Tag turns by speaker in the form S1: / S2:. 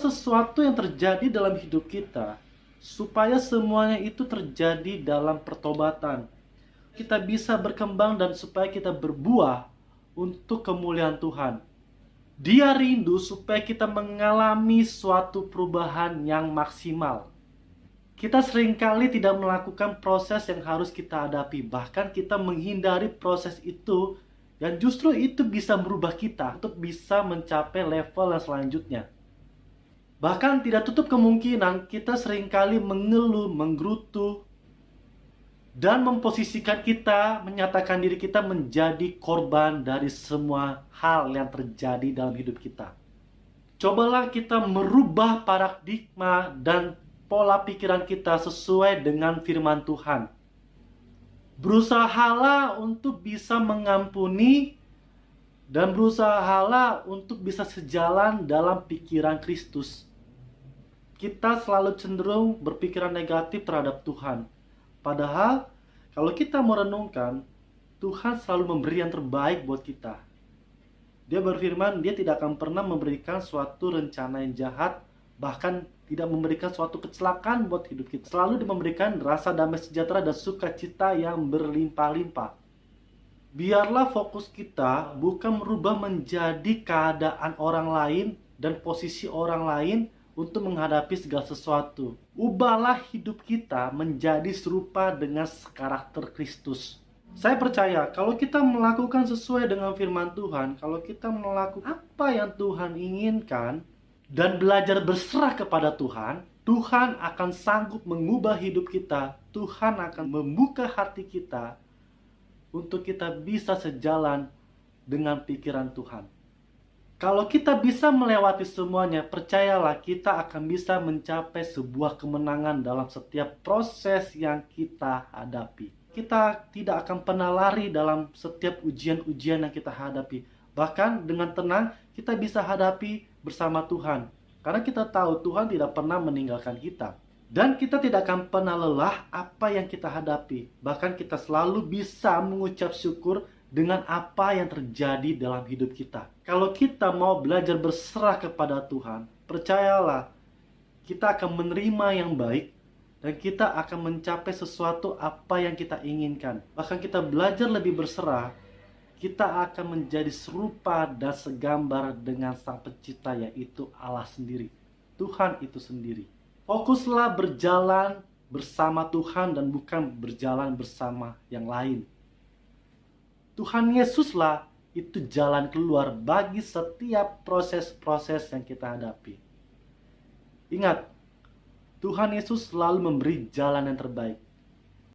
S1: Sesuatu yang terjadi dalam hidup kita, supaya semuanya itu terjadi dalam pertobatan. Kita bisa berkembang dan supaya kita berbuah untuk kemuliaan Tuhan. Dia rindu supaya kita mengalami suatu perubahan yang maksimal. Kita seringkali tidak melakukan proses yang harus kita hadapi. Bahkan kita menghindari proses itu, dan justru itu bisa merubah kita untuk bisa mencapai level yang selanjutnya. Bahkan tidak tutup kemungkinan kita seringkali mengeluh, menggerutu, dan memposisikan kita, menyatakan diri kita menjadi korban dari semua hal yang terjadi dalam hidup kita. Cobalah kita merubah paradigma dan pola pikiran kita sesuai dengan firman Tuhan. Berusahalah untuk bisa mengampuni dan berusahalah untuk bisa sejalan dalam pikiran Kristus. Kita selalu cenderung berpikiran negatif terhadap Tuhan. Padahal, kalau kita merenungkan, Tuhan selalu memberi yang terbaik buat kita. Dia berfirman, dia tidak akan pernah memberikan suatu rencana yang jahat, bahkan tidak memberikan suatu kecelakaan buat hidup kita. Selalu dia memberikan rasa damai sejahtera dan sukacita yang berlimpah-limpah. Biarlah fokus kita bukan merubah menjadi keadaan orang lain dan posisi orang lain untuk menghadapi segala sesuatu. Ubahlah hidup kita menjadi serupa dengan karakter Kristus. Saya percaya kalau kita melakukan sesuai dengan firman Tuhan, kalau kita melakukan apa yang Tuhan inginkan dan belajar berserah kepada Tuhan, Tuhan akan sanggup mengubah hidup kita. Tuhan akan membuka hati kita untuk kita bisa sejalan dengan pikiran Tuhan. Kalau kita bisa melewati semuanya, percayalah kita akan bisa mencapai sebuah kemenangan dalam setiap proses yang kita hadapi. Kita tidak akan pernah lari dalam setiap ujian-ujian yang kita hadapi. Bahkan dengan tenang kita bisa hadapi bersama Tuhan. Karena kita tahu Tuhan tidak pernah meninggalkan kita. Dan kita tidak akan pernah lelah apa yang kita hadapi. Bahkan kita selalu bisa mengucap syukur dengan apa yang terjadi dalam hidup kita. Kalau kita mau belajar berserah kepada Tuhan, percayalah, kita akan menerima yang baik dan kita akan mencapai sesuatu apa yang kita inginkan. Bahkan kita belajar lebih berserah, kita akan menjadi serupa dan segambar dengan Sang Pencipta, yaitu Allah sendiri. Tuhan itu sendiri. Fokuslah berjalan bersama Tuhan dan bukan berjalan bersama yang lain. Tuhan Yesuslah itu jalan keluar bagi setiap proses-proses yang kita hadapi. Ingat, Tuhan Yesus selalu memberi jalan yang terbaik.